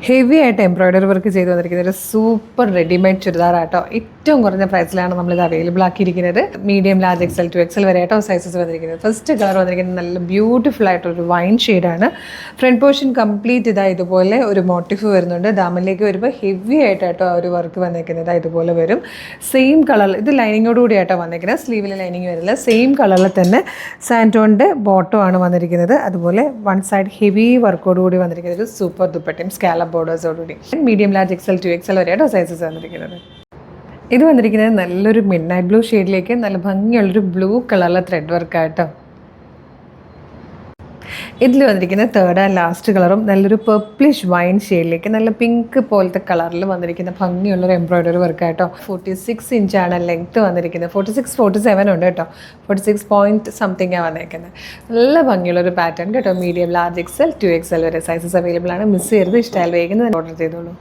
Heavy ആയിട്ട് embroidery work ചെയ്ത് വന്നിരിക്കുന്ന ഒരു സൂപ്പർ റെഡിമെയ്ഡ് ചുരിദാറാട്ടോ. ഏറ്റവും കുറഞ്ഞ പ്രൈസിലാണ് നമ്മളിത് അവൈലബിൾ ആക്കിയിരിക്കുന്നത്. മീഡിയം, ലാർജ്, എക്സൽ, 2XL വരെ ആട്ടോ സൈസസ് വന്നിരിക്കുന്നത്. ഫസ്റ്റ് കളർ വന്നിരിക്കുന്നത് നല്ല ബ്യൂട്ടിഫുൾ ആയിട്ടൊരു വൈൻ ഷെയ്ഡാണ്. ഫ്രണ്ട് പോർഷൻ കംപ്ലീറ്റ് ഇതുപോലെ ഒരു മോട്ടീഫ് വരുന്നുണ്ട്. ദാമനിലേക്ക് വരുമ്പോൾ ഹെവി ആയിട്ടാട്ടോ ആ ഒരു വർക്ക് വന്നിരിക്കുന്നത് ഇതുപോലെ വരും. സെയിം കളർ, ഇത് ലൈനിങ്ങോട് കൂടിയായിട്ടോ വന്നിരിക്കുന്നത്. സ്ലീവിൽ ലൈനിങ് വരില്ല. സെയിം കളറിൽ തന്നെ സാൻറ്റോണിൻ്റെ ബോട്ടോ ആണ് വന്നിരിക്കുന്നത്. അതുപോലെ വൺ സൈഡ് ഹെവി വർക്കോട് കൂടി വന്നിരിക്കുന്നത് ഒരു സൂപ്പർ ദുപ്പട്ടയും സ്കാലപ്പ് ബോർഡേഴ്സോടുകൂടി. മീഡിയം, ലാർജ്, എക്സൽ, 2XL വരെയാണോ സൈസസ് വന്നിരിക്കുന്നത്. ഇത് വന്നിരിക്കുന്നത് നല്ലൊരു മിഡ് നൈറ്റ് ബ്ലൂ ഷെയ്ഡിലേക്ക് നല്ല ഭംഗിയുള്ളൊരു ബ്ലൂ കളറിലെ ത്രെഡ് വർക്കായിട്ടോ. ഇതിൽ വന്നിരിക്കുന്ന തേർഡ് ആൻഡ് ലാസ്റ്റ് കളറും നല്ലൊരു പർപ്പിളിഷ് വൈൻ ഷെയ്ഡിലേക്ക് നല്ല പിങ്ക് പോലത്തെ കളറിൽ വന്നിരിക്കുന്ന ഭംഗിയുള്ളൊരു എംബ്രോയ്ഡറി വർക്കായിട്ടോ. 46 ഇഞ്ചാണ് ലെങ്ത്ത് വന്നിരിക്കുന്നത്. 46, 47 ഉണ്ട് കേട്ടോ. 46 പോയിൻറ്റ് സംതിങ്ങാണ് വന്നിരിക്കുന്നത്. നല്ല ഭംഗിയുള്ളൊരു പാറ്റേൺ കേട്ടോ. മീഡിയം, ലാർജ്, എക്സൽ, 2XL വരെ സൈസസ് അവൈലബിൾ ആണ്. മിസ് ചെയ്യരുത്. ഇഷ്ടമായാൽ വേഗം ഓർഡർ ചെയ്തോളൂ.